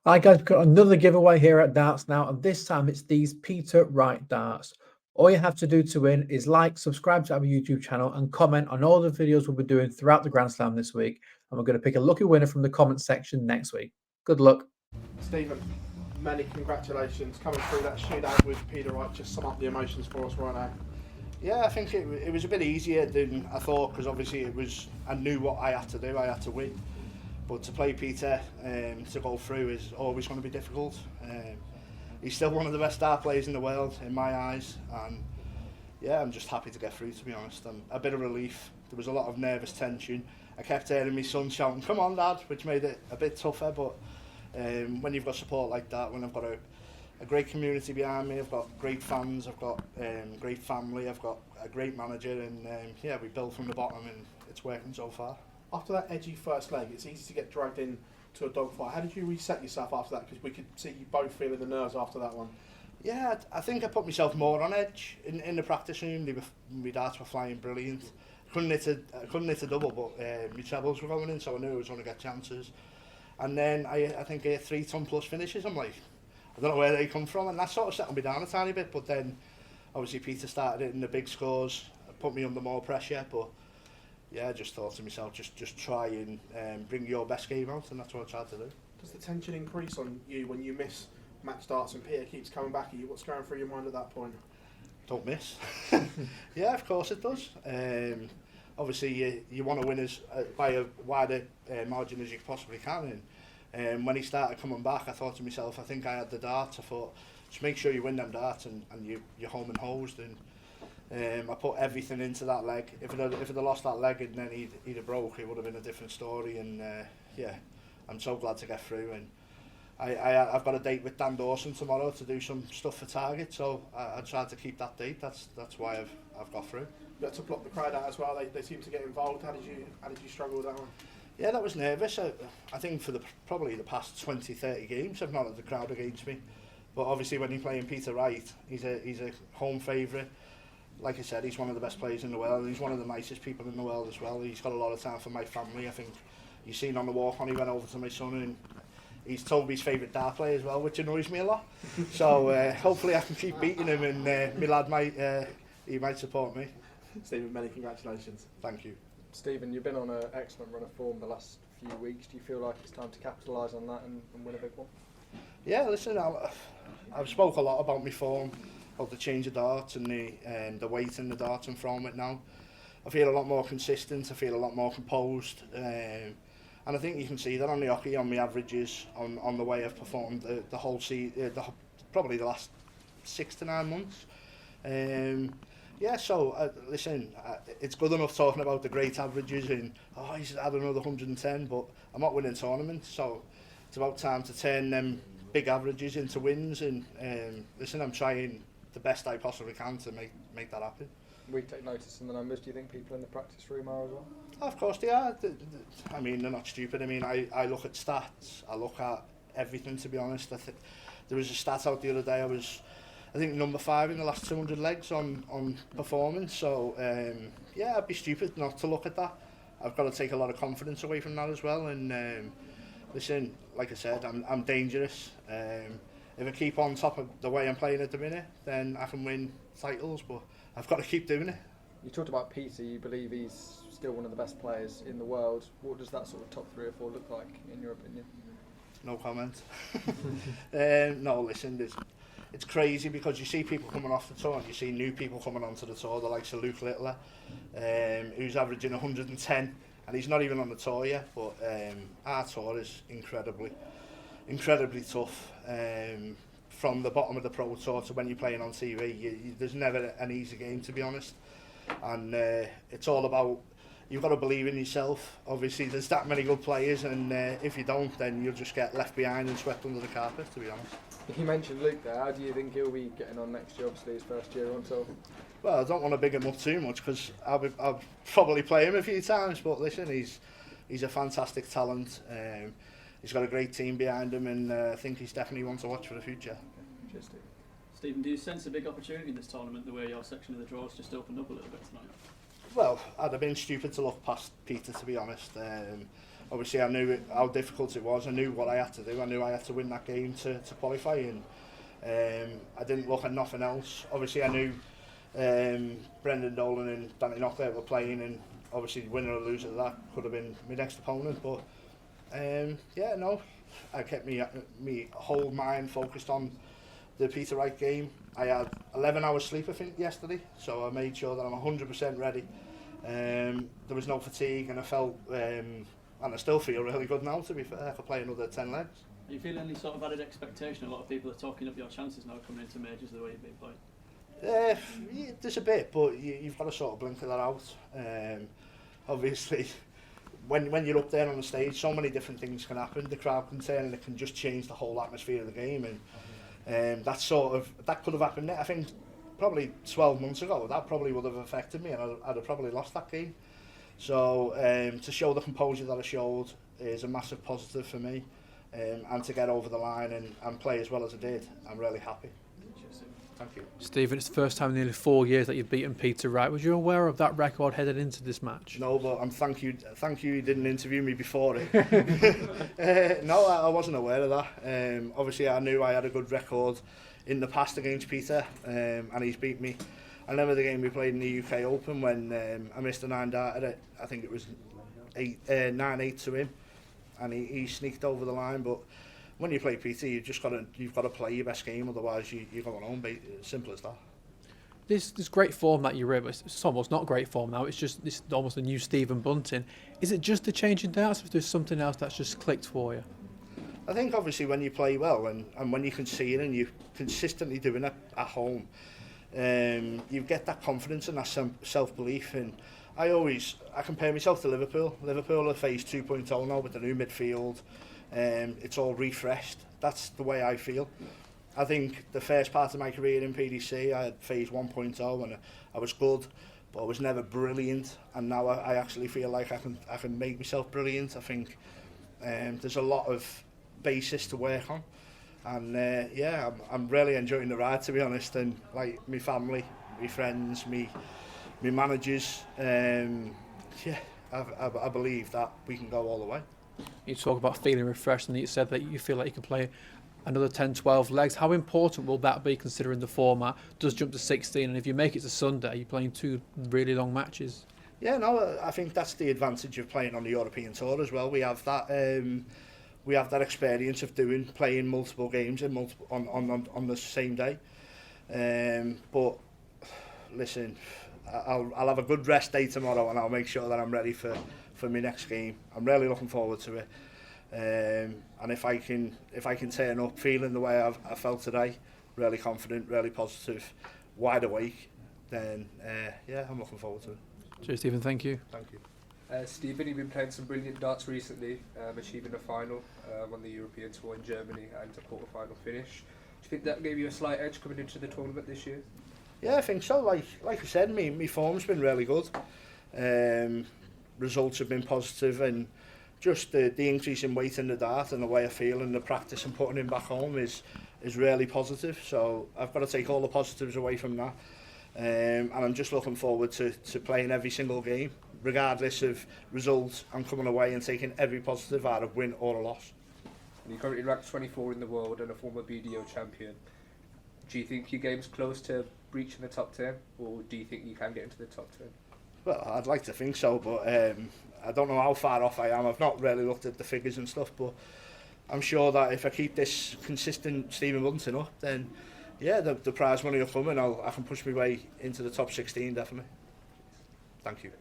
Hi guys, we've got another giveaway here at Darts now, and this time it's these Peter Wright darts. All you have to do to win is like, subscribe to our YouTube channel, and comment on all the videos we'll be doing throughout the Grand Slam this week. And we're going to pick a lucky winner from the comment section next week. Good luck. Stephen, many congratulations coming through that shootout with Peter Wright. Just sum up the emotions for us right now. Yeah, I think it was a bit easier than I thought, because obviously I knew what I had to do. I had to win. But to play Peter, to go through, is always going to be difficult. He's still one of the best dart players in the world, in my eyes. And yeah, I'm just happy to get through, to be honest. I'm a bit of relief. There was a lot of nervous tension. I kept hearing my son shouting, "Come on, Dad," which made it a bit tougher. But when you've got support like that, when I've got a great community behind me, I've got great fans, I've got great family, I've got a great manager, and yeah, we built from the bottom, and it's working so far. After that edgy first leg, it's easy to get dragged in to a dogfight. How did you reset yourself after that? Because we could see you both feeling the nerves after that one. Yeah, I think I put myself more on edge in the practice room. My darts were flying brilliant. I couldn't hit a double, but my trebles were going in, so I knew I was going to get chances. And then I think I hit 3-ton plus finishes. I'm like, I don't know where they come from, and that sort of settled me down a tiny bit. But then, obviously, Peter started hitting the big scores, put me under more pressure. But yeah, I just thought to myself, just try and bring your best game out, and that's what I tried to do. Does the tension increase on you when you miss match darts and Peter keeps coming back at you? What's going through your mind at that point? Don't miss. Yeah, of course it does. Obviously, you want to win as by a wider margin as you possibly can. And when he started coming back, I thought to myself, I think I had the darts. I thought, just make sure you win them darts, and you're home and hosed. And I put everything into that leg. If it had lost that leg and then he'd have broke, it would have been a different story. And yeah, I'm so glad to get through. And I've got a date with Dan Dawson tomorrow to do some stuff for Target, so I tried to keep that date. That's why I've got through. You had to block the crowd out as well. They seem to get involved. How did you struggle with that one? Yeah, that was nervous. I think for probably the past 20-30 games I've not had the crowd against me. But obviously when you're playing Peter Wright, he's a home favourite. Like I said, he's one of the best players in the world. He's one of the nicest people in the world as well. He's got a lot of time for my family. I think you've seen on the walk on, he went over to my son, and he's Toby's favourite dart player as well, which annoys me a lot. So hopefully I can keep beating him, and my lad might support me. Stephen, many congratulations. Thank you. Stephen, you've been on an excellent run of form the last few weeks. Do you feel like it's time to capitalise on that and win a big one? Yeah, listen, I've spoke a lot about my form, about the change of darts and the weight in the darts and throwing it now. I feel a lot more consistent, I feel a lot more composed, and I think you can see that on the hockey, on my averages, on the way I've performed the whole season, probably the last 6 to 9 months. Yeah, so listen, it's good enough talking about the great averages and he's had another 110, but I'm not winning tournaments, so it's about time to turn them big averages into wins. And listen, I'm trying the best I possibly can to make that happen. We take notice in the numbers. Do you think people in the practice room are as well? Of course they are. I mean, they're not stupid. I mean, I look at stats. I look at everything, to be honest. I think there was a stat out the other day. I think number 5 in the last 200 legs on performance. So yeah, I'd be stupid not to look at that. I've got to take a lot of confidence away from that as well. And listen, like I said, I'm dangerous. If I keep on top of the way I'm playing at the minute, then I can win titles. But I've got to keep doing it. You talked about Peter. You believe he's still one of the best players in the world. What does that sort of top 3 or 4 look like, in your opinion? No comment. No, listen, it's crazy because you see people coming off the tour and you see new people coming onto the tour, the likes of Luke Littler, who's averaging 110, and he's not even on the tour yet. But our tour is incredibly tough. From the bottom of the pro tour to when you're playing on TV, there's never an easy game, to be honest. And it's all about, you've got to believe in yourself. Obviously, there's that many good players, and if you don't, then you'll just get left behind and swept under the carpet, to be honest. You mentioned Luke there. How do you think he'll be getting on next year? Obviously, his first year on tour. Well, I don't want to big him up too much because I'll probably play him a few times. But listen, he's a fantastic talent. He's got a great team behind him, and I think he's definitely one to watch for the future. Cheers, Steve. Stephen, do you sense a big opportunity in this tournament, the way your section of the draws just opened up a little bit tonight? Well, I'd have been stupid to look past Peter, to be honest. obviously I knew how difficult it was. I knew what I had to do. I knew I had to win that game to qualify, and I didn't look at nothing else. Obviously I knew Brendan Dolan and Danny Knockout were playing, and obviously winner or loser of that could have been my next opponent, but yeah, no, I kept me whole mind focused on the Peter Wright game. I had 11 hours sleep I think yesterday, so I made sure that I'm 100% ready. There was no fatigue, and I felt and I still feel really good now, to be fair, for playing another 10 legs. Are you feeling any sort of added expectation? A lot of people are talking up your chances now coming into majors the way you've been playing. Yeah, there's a bit, but you've got to sort of blink that out. Obviously, when you're up there on the stage, so many different things can happen. The crowd can turn, and it can just change the whole atmosphere of the game, and that could have happened. I think probably 12 months ago, that probably would have affected me, and I'd have probably lost that game. So to show the composure that I showed is a massive positive for me, and to get over the line and play as well as I did, I'm really happy. Thank you. Stephen, it's the first time in nearly 4 years that you've beaten Peter Wright. Was you aware of that record headed into this match? No, but thank you you didn't interview me before it. No, I wasn't aware of that. Obviously I knew I had a good record in the past against Peter, and he's beat me. I remember the game we played in the UK Open when I missed a 9-darter. I think it was 9-8 to him, and he sneaked over the line. But when you play Peter, you've got to play your best game, otherwise you're going home. Simple as that. This great form that you're in, it's almost not great form now. It's just this almost a new Stephen Bunting. Is it just the change in darts, or is there something else that's just clicked for you? I think obviously when you play well and when you can see it and you're consistently doing it at home, you get that confidence and that self-belief. And I compare myself to Liverpool. Liverpool are phase 2.0 now with the new midfield. It's all refreshed. That's the way I feel. I think the first part of my career in PDC, I had phase 1.0 and I was good, but I was never brilliant. And now I actually feel like I can make myself brilliant. I think there's a lot of basis to work on, and yeah, I'm really enjoying the ride, to be honest. And like my family, my friends, my managers, yeah, I believe that we can go all the way. You talk about feeling refreshed, and you said that you feel like you can play another 10-12 legs. How important will that be, considering the format does jump to 16, and if you make it to Sunday, you're playing 2 really long matches? Yeah, no, I think that's the advantage of playing on the European Tour as well. We have that experience of playing multiple games and on the same day. But listen, I'll have a good rest day tomorrow, and I'll make sure that I'm ready for my next game. I'm really looking forward to it. And if I can turn up feeling the way I felt today, really confident, really positive, wide awake, then yeah, I'm looking forward to it. Cheers, Stephen. Thank you. Thank you. Stephen, you've been playing some brilliant darts recently, achieving a final on the European Tour in Germany and a quarter-final finish. Do you think that gave you a slight edge coming into the tournament this year? Yeah, I think so. Like I said, my form's been really good. Results have been positive, and just the increase in weight in the dart and the way I feel and the practice and putting him back home is really positive. So I've got to take all the positives away from that. And I'm just looking forward to playing every single game, regardless of results. I'm coming away and taking every positive out of win or a loss. And you're currently ranked 24 in the world and a former BDO champion. Do you think your game's close to reaching the top 10, or do you think you can get into the top 10? Well, I'd like to think so, but I don't know how far off I am. I've not really looked at the figures and stuff, but I'm sure that if I keep this consistent Stephen Bunting up, then yeah, the prize money will come, and I can push my way into the top 16 definitely. Thank you.